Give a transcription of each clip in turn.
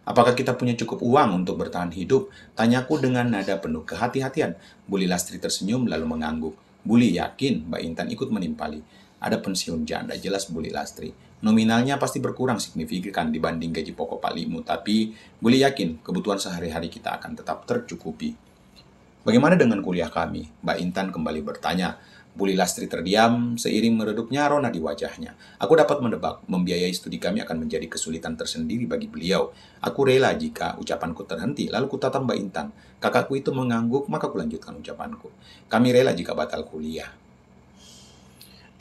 Apakah kita punya cukup uang untuk bertahan hidup? Tanyaku dengan nada penuh kehati-hatian. Buli Lastri tersenyum lalu mengangguk. Buli yakin Mbak Intan ikut menimpali. Ada pensiun janda, jelas Buli Lastri. Nominalnya pasti berkurang signifikan dibanding gaji pokok Pak Limu, tapi Buli yakin kebutuhan sehari-hari kita akan tetap tercukupi. Bagaimana dengan kuliah kami? Mbak Intan kembali bertanya. Buli Lastri terdiam seiring meredupnya rona di wajahnya. Aku dapat menebak, membiayai studi kami akan menjadi kesulitan tersendiri bagi beliau. Aku rela jika ucapanku terhenti, lalu kutatap Mbak Intan. Kakakku itu mengangguk, maka kulanjutkan ucapanku. Kami rela jika batal kuliah.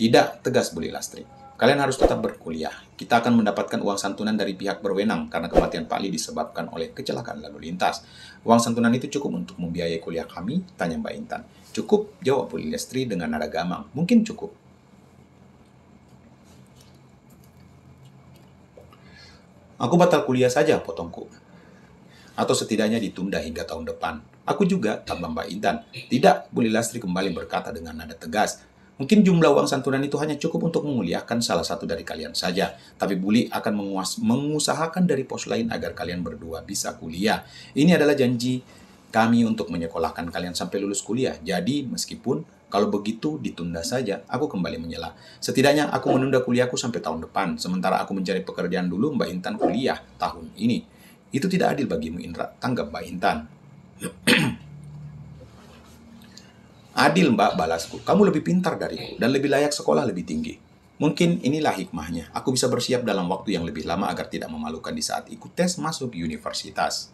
Tidak, tegas Buli Lastri. Kalian harus tetap berkuliah. Kita akan mendapatkan uang santunan dari pihak berwenang karena kematian Pak Li disebabkan oleh kecelakaan lalu lintas. Uang santunan itu cukup untuk membiayai kuliah kami? Tanya Mbak Intan. Cukup, jawab Buli Lastri dengan nada gamang. Mungkin cukup. Aku batal kuliah saja, potongku. Atau setidaknya ditunda hingga tahun depan. Aku juga, tambah Mbak Intan. Tidak, Buli Lastri kembali berkata dengan nada tegas. Mungkin jumlah uang santunan itu hanya cukup untuk menguliahkan salah satu dari kalian saja. Tapi Buli akan mengusahakan dari pos lain agar kalian berdua bisa kuliah. Ini adalah janji kami untuk menyekolahkan kalian sampai lulus kuliah. Jadi, meskipun kalau begitu ditunda saja, aku kembali menyela. Setidaknya aku menunda kuliahku sampai tahun depan. Sementara aku mencari pekerjaan dulu, Mbak Intan kuliah tahun ini. Itu tidak adil bagimu, Indra, tanggap Mbak Intan. Adil Mbak, balasku. Kamu lebih pintar dariku dan lebih layak sekolah lebih tinggi. Mungkin inilah hikmahnya. Aku bisa bersiap dalam waktu yang lebih lama agar tidak memalukan di saat ikut tes masuk universitas.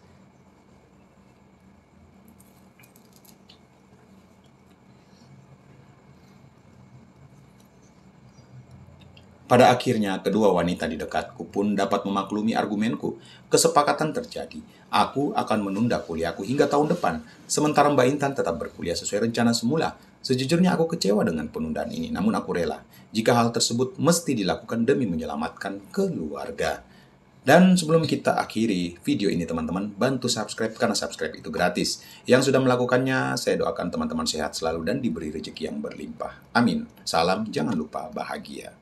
Pada akhirnya, kedua wanita di dekatku pun dapat memaklumi argumenku. Kesepakatan terjadi. Aku akan menunda kuliahku hingga tahun depan, sementara Mbak Intan tetap berkuliah sesuai rencana semula. Sejujurnya aku kecewa dengan penundaan ini, namun aku rela. Jika hal tersebut mesti dilakukan demi menyelamatkan keluarga. Dan sebelum kita akhiri video ini teman-teman, bantu subscribe karena subscribe itu gratis. Yang sudah melakukannya, saya doakan teman-teman sehat selalu dan diberi rezeki yang berlimpah. Amin. Salam, jangan lupa bahagia.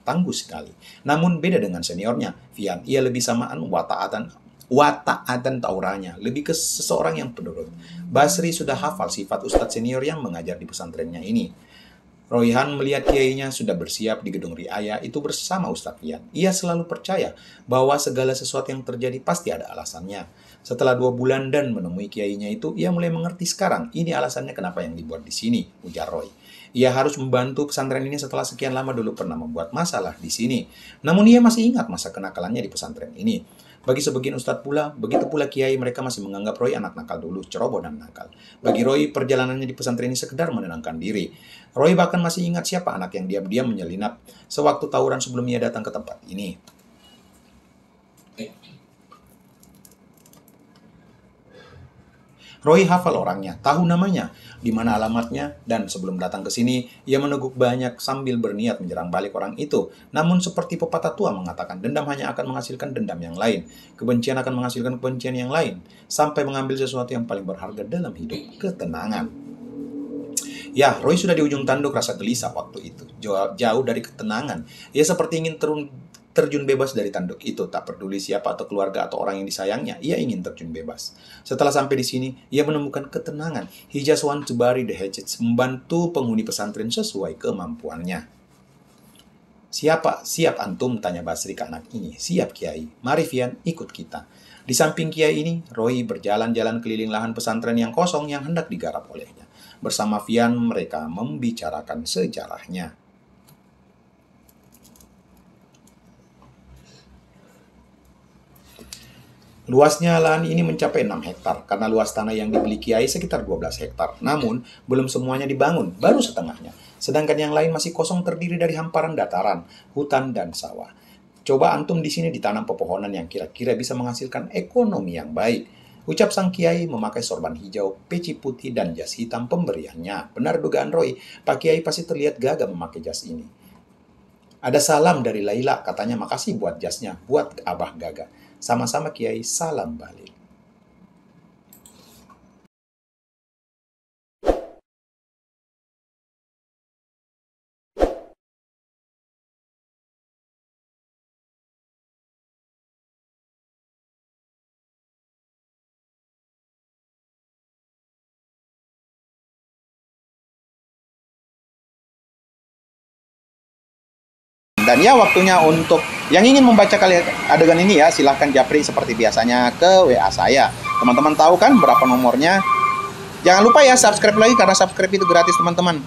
Tangguh sekali. Namun beda dengan seniornya, Vian. Ia lebih samaan wataatan tauranya, lebih ke seseorang yang penurut. Basri sudah hafal sifat ustadz senior yang mengajar di pesantrennya ini. Royhan melihat kiainya sudah bersiap di gedung riaya itu bersama Ustadz Vian. Ia selalu percaya bahwa segala sesuatu yang terjadi pasti ada alasannya. Setelah 2 bulan dan menemui kiainya itu, ia mulai mengerti sekarang. Ini alasannya kenapa yang dibuat di sini, ujar Roy. Ia harus membantu pesantren ini setelah sekian lama dulu pernah membuat masalah di sini. Namun ia masih ingat masa kenakalannya di pesantren ini. Bagi sebagian ustadz pula, begitu pula kiai mereka masih menganggap Roy anak nakal dulu, ceroboh dan nakal. Bagi Roy, perjalanannya di pesantren ini sekedar menenangkan diri. Roy bahkan masih ingat siapa anak yang diam-diam menyelinap sewaktu tawuran sebelum ia datang ke tempat ini. Roy hafal orangnya, tahu namanya, di mana alamatnya, dan sebelum datang ke sini, ia meneguk banyak sambil berniat menyerang balik orang itu. Namun seperti pepatah tua mengatakan, dendam hanya akan menghasilkan dendam yang lain. Kebencian akan menghasilkan kebencian yang lain. Sampai mengambil sesuatu yang paling berharga dalam hidup, ketenangan. Ya, Roy sudah di ujung tanduk rasa gelisah waktu itu. Jauh dari ketenangan. Ia seperti ingin terjun bebas dari tanduk itu, tak peduli siapa atau keluarga atau orang yang disayangnya, ia ingin terjun bebas. Setelah sampai di sini, ia menemukan ketenangan. He just want to bury the hatchets, membantu penghuni pesantren sesuai kemampuannya. Siap antum? Tanya Basri ke anak ini. Siap Kiai. Mari Vian, ikut kita. Di samping Kiai ini, Roy berjalan-jalan keliling lahan pesantren yang kosong yang hendak digarap olehnya. Bersama Vian, mereka membicarakan sejarahnya. Luasnya lahan ini mencapai 6 hektar, karena luas tanah yang dibeli Kiai sekitar 12 hektar. Namun, belum semuanya dibangun, baru setengahnya. Sedangkan yang lain masih kosong terdiri dari hamparan dataran, hutan, dan sawah. Coba antum di sini ditanam pepohonan yang kira-kira bisa menghasilkan ekonomi yang baik. Ucap sang Kiai memakai sorban hijau, peci putih, dan jas hitam pemberiannya. Benar dugaan Roy, Pak Kiai pasti terlihat gagah memakai jas ini. Ada salam dari Laila, katanya makasih buat jasnya, buat Abah Gaga. Sama-sama Kiai, salam balik. Dan ya waktunya untuk yang ingin membaca kali adegan ini ya, silahkan japri seperti biasanya ke WA saya. Teman-teman tahu kan berapa nomornya? Jangan lupa ya subscribe lagi karena subscribe itu gratis teman-teman.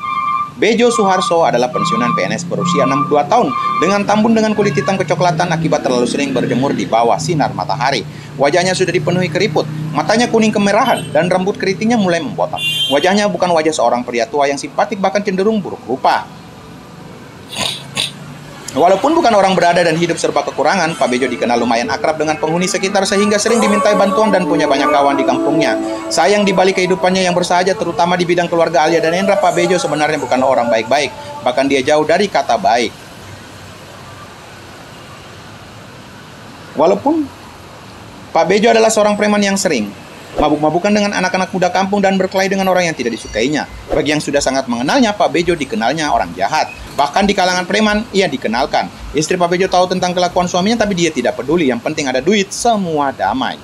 Bejo Suharso adalah pensiunan PNS berusia 62 tahun dengan tambun dengan kulit hitam kecoklatan akibat terlalu sering berjemur di bawah sinar matahari. Wajahnya sudah dipenuhi keriput, matanya kuning kemerahan, dan rambut keritingnya mulai membotak. Wajahnya bukan wajah seorang pria tua yang simpatik, bahkan cenderung buruk rupa. Walaupun bukan orang berada dan hidup serba kekurangan, Pak Bejo dikenal lumayan akrab dengan penghuni sekitar sehingga sering dimintai bantuan dan punya banyak kawan di kampungnya. Sayang di balik kehidupannya yang bersahaja terutama di bidang keluarga Alia dan Hendra, Pak Bejo sebenarnya bukan orang baik-baik, bahkan dia jauh dari kata baik. Walaupun Pak Bejo adalah seorang preman yang sering mabuk-mabukan dengan anak-anak muda kampung dan berkelahi dengan orang yang tidak disukainya. Bagi yang sudah sangat mengenalnya, Pak Bejo dikenalnya orang jahat. Bahkan di kalangan preman, ia dikenalkan. Istri Pak Bejo tahu tentang kelakuan suaminya, tapi dia tidak peduli. Yang penting ada duit, semua damai.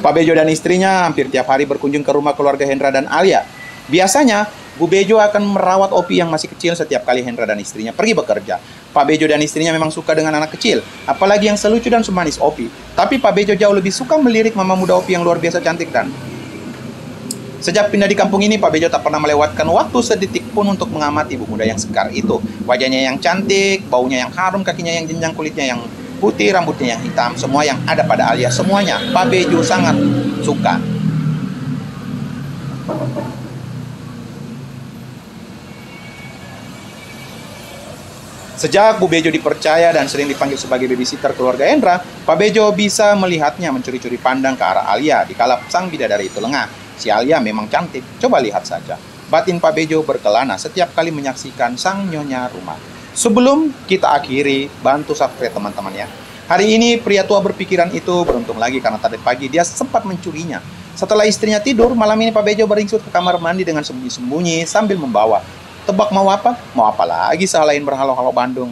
Pak Bejo dan istrinya hampir tiap hari berkunjung ke rumah keluarga Hendra dan Alia. Biasanya, Bu Bejo akan merawat Opi yang masih kecil setiap kali Hendra dan istrinya pergi bekerja. Pak Bejo dan istrinya memang suka dengan anak kecil, apalagi yang selucu dan semanis Opi. Tapi Pak Bejo jauh lebih suka melirik mama muda Opi yang luar biasa cantik dan sejak pindah di kampung ini, Pak Bejo tak pernah melewatkan waktu sedetik pun untuk mengamati ibu muda yang sekar itu. Wajahnya yang cantik, baunya yang harum, kakinya yang jenjang, kulitnya yang putih, rambutnya yang hitam, semua yang ada pada Alia, semuanya Pak Bejo sangat suka. Sejak Bu Bejo dipercaya dan sering dipanggil sebagai babysitter keluarga Hendra, Pak Bejo bisa melihatnya mencuri-curi pandang ke arah Alia dikala sang bidadari itu lengah. Si Alia memang cantik, coba lihat saja. Batin Pak Bejo berkelana setiap kali menyaksikan sang nyonya rumah. Sebelum kita akhiri, bantu subscribe teman-teman ya. Hari ini pria tua berpikiran itu beruntung lagi karena tadi pagi dia sempat mencurinya. Setelah istrinya tidur, malam ini Pak Bejo beringsut ke kamar mandi dengan sembunyi-sembunyi sambil membawa. Tebak mau apa? Mau apa lagi selain berhalau-halau Bandung?